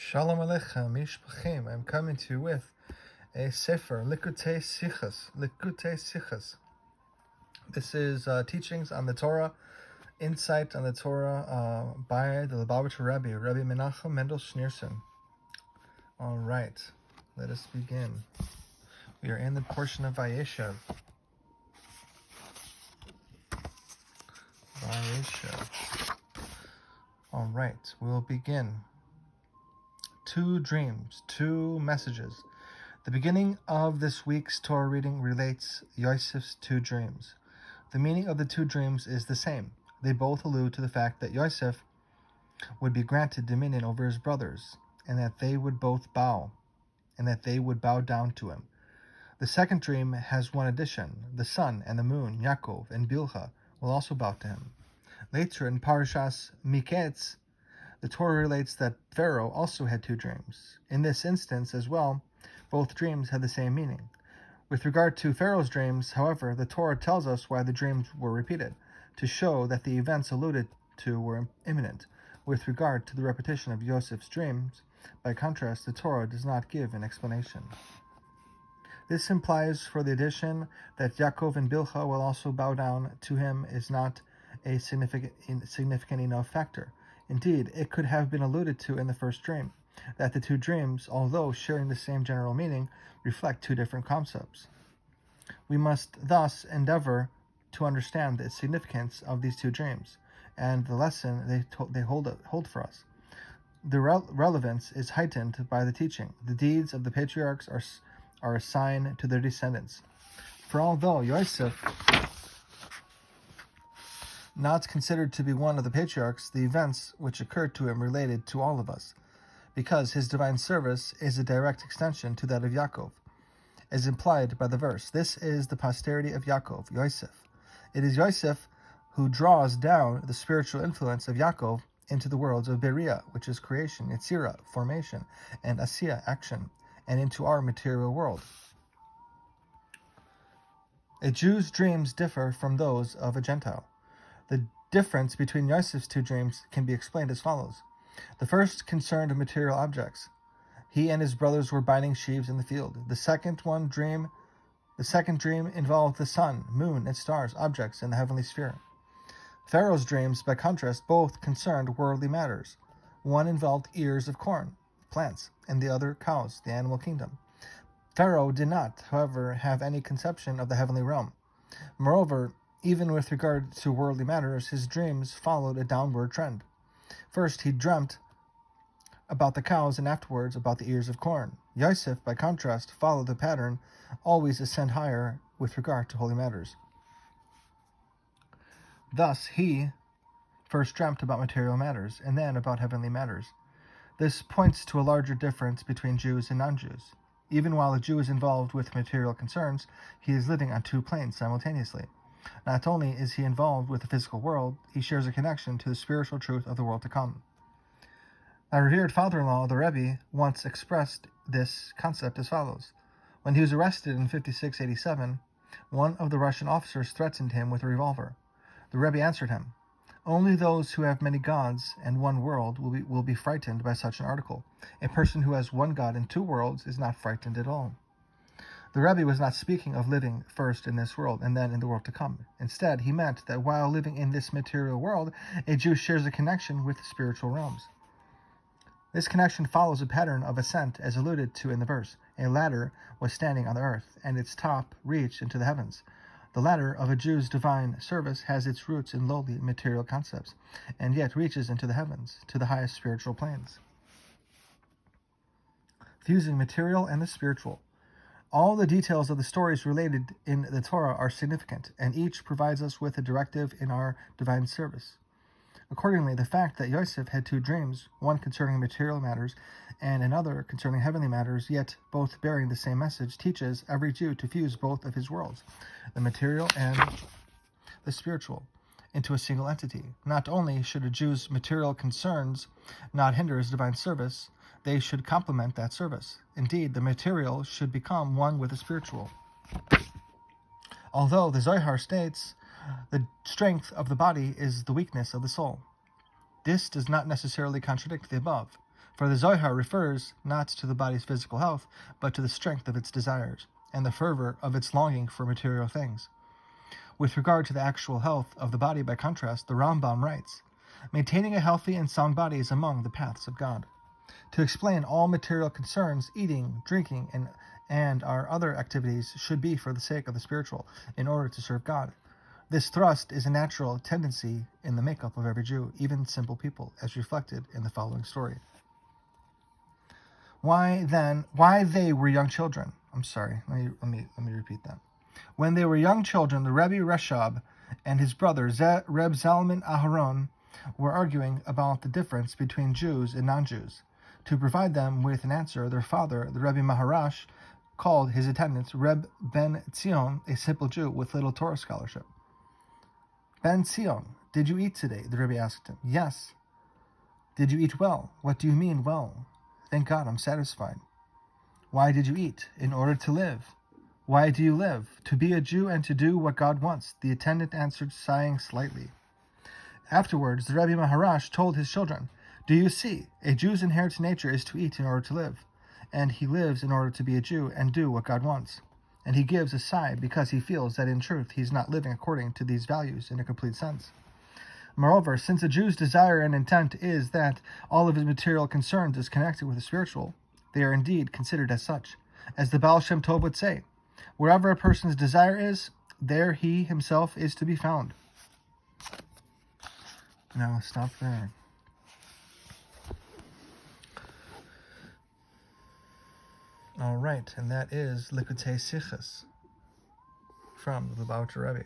Shalom Aleichem, Mishpachim. I'm coming to you with a Sefer, Likkutei Sichos. Likkutei Sichos. This is teachings on the Torah, insight on the Torah by the Lubavitcher Rebbe, Rabbi Menachem Mendel Schneerson. All right, let us begin. We are in the portion of Vayeishev. Vayeishev. All right, we'll begin. Two dreams, two messages. The beginning of this week's Torah reading relates Yosef's two dreams. The meaning of the two dreams is the same. They both allude to the fact that Yosef would be granted dominion over his brothers, and that they would both bow, and that they would bow down to him. The second dream has one addition. The sun and the moon, Yaakov and Bilha, will also bow to him. Later in Parashas Miketz, the Torah relates that Pharaoh also had two dreams. In this instance as well, both dreams had the same meaning. With regard to Pharaoh's dreams, however, the Torah tells us why the dreams were repeated, to show that the events alluded to were imminent. With regard to the repetition of Yosef's dreams, by contrast, the Torah does not give an explanation. This implies for the addition that Yaakov and Bilha will also bow down to him is not a significant enough factor. Indeed, it could have been alluded to in the first dream, that the two dreams, although sharing the same general meaning, reflect two different concepts. We must thus endeavor to understand the significance of these two dreams, and the lesson they hold for us. The relevance is heightened by the teaching. The deeds of the patriarchs are a sign to their descendants. For although Yosef, not considered to be one of the patriarchs, the events which occurred to him related to all of us, because his divine service is a direct extension to that of Yaakov, as implied by the verse. This is the posterity of Yaakov, Yosef. It is Yosef who draws down the spiritual influence of Yaakov into the worlds of Beria, which is creation, Yetzirah, formation, and Asiya, action, and into our material world. A Jew's dreams differ from those of a Gentile. The difference between Yosef's two dreams can be explained as follows. The first concerned material objects. He and his brothers were binding sheaves in the field. The second dream involved the sun, moon, and stars, objects in the heavenly sphere. Pharaoh's dreams, by contrast, both concerned worldly matters. One involved ears of corn, plants, and the other cows, the animal kingdom. Pharaoh did not, however, have any conception of the heavenly realm. Moreover, even with regard to worldly matters, his dreams followed a downward trend. First, he dreamt about the cows, and afterwards about the ears of corn. Yosef, by contrast, followed the pattern, always ascend higher with regard to holy matters. Thus, he first dreamt about material matters, and then about heavenly matters. This points to a larger difference between Jews and non-Jews. Even while a Jew is involved with material concerns, he is living on two planes simultaneously. Not only is he involved with the physical world, he shares a connection to the spiritual truth of the world to come. My revered father-in-law, the Rebbe, once expressed this concept as follows. When he was arrested in 5687, one of the Russian officers threatened him with a revolver. The Rebbe answered him, "Only those who have many gods and one world will be frightened by such an article. A person who has one God and two worlds is not frightened at all." The Rebbe was not speaking of living first in this world and then in the world to come. Instead, he meant that while living in this material world, a Jew shares a connection with spiritual realms. This connection follows a pattern of ascent as alluded to in the verse. A ladder was standing on the earth, and its top reached into the heavens. The ladder of a Jew's divine service has its roots in lowly material concepts, and yet reaches into the heavens, to the highest spiritual planes. Fusing material and the spiritual. All the details of the stories related in the Torah are significant, and each provides us with a directive in our divine service. Accordingly, the fact that Yosef had two dreams, one concerning material matters and another concerning heavenly matters, yet both bearing the same message, teaches every Jew to fuse both of his worlds, the material and the spiritual, into a single entity. Not only should a Jew's material concerns not hinder his divine service, they should complement that service. Indeed, the material should become one with the spiritual. Although the Zohar states, the strength of the body is the weakness of the soul. This does not necessarily contradict the above. For the Zohar refers not to the body's physical health, but to the strength of its desires, and the fervor of its longing for material things. With regard to the actual health of the body, by contrast, the Rambam writes, maintaining a healthy and sound body is among the paths of God. To explain all material concerns, eating, drinking, and our other activities should be for the sake of the spiritual, in order to serve God. This thrust is a natural tendency in the makeup of every Jew, even simple people, as reflected in the following story. Why they were young children? I'm sorry, let me repeat that. When they were young children, the Rebbe Reshab and his brother Reb Zalman Aharon were arguing about the difference between Jews and non-Jews. To provide them with an answer, their father, the Rebbe Maharash, called his attendant Reb Ben Zion, a simple Jew with little Torah scholarship. Ben Zion, did you eat today? The Rebbe asked him. Yes. Did you eat well? What do you mean, well? Thank God, I'm satisfied. Why did you eat? In order to live. Why do you live? To be a Jew and to do what God wants, the attendant answered, sighing slightly. Afterwards, the Rebbe Maharash told his children, do you see, a Jew's inherent nature is to eat in order to live, and he lives in order to be a Jew and do what God wants. And he gives a sigh because he feels that in truth he is not living according to these values in a complete sense. Moreover, since a Jew's desire and intent is that all of his material concerns is connected with the spiritual, they are indeed considered as such. As the Baal Shem Tov would say, wherever a person's desire is, there he himself is to be found. Now stop there. All right, and that is Likkutei Sichos from the Lubavitcher Rebbe.